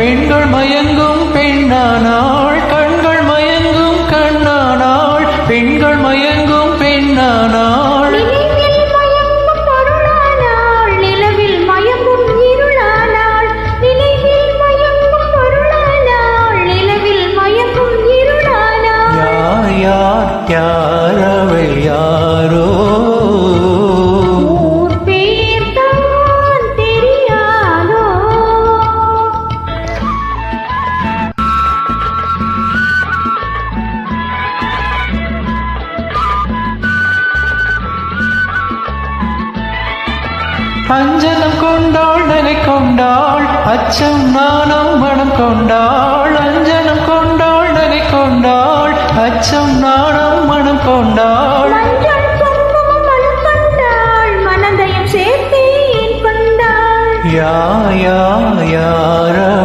பெண்கள் மயங்கும் பெண்ணானாள், கண்கள் மயங்கும் கண்ணானாள், பெண்கள் மயங்கும் பெண்ணானாள். நினைவில் மயங்கும் பொருளானாள், நிலவில் மயங்கும் இருளானாள். நினைவில் மயங்கும் பொருளானாள், நிலவில் மயங்கும் இருளானாள். யார் யார் யார் அவள் யாரோ, அஞ்சனம் கொண்டாள் நகை கொண்டாள், அச்சம் நாணம் மனம் கொண்டாள். அஞ்சனம் கொண்டாள் நகை கொண்டாள், அச்சம் நாணம் மனம் கொண்டாள். மஞ்சள் குங்குமம் மனம் கொண்டாள், மனதையும் சேர்த்தேன் கொண்டாள். யா யா யார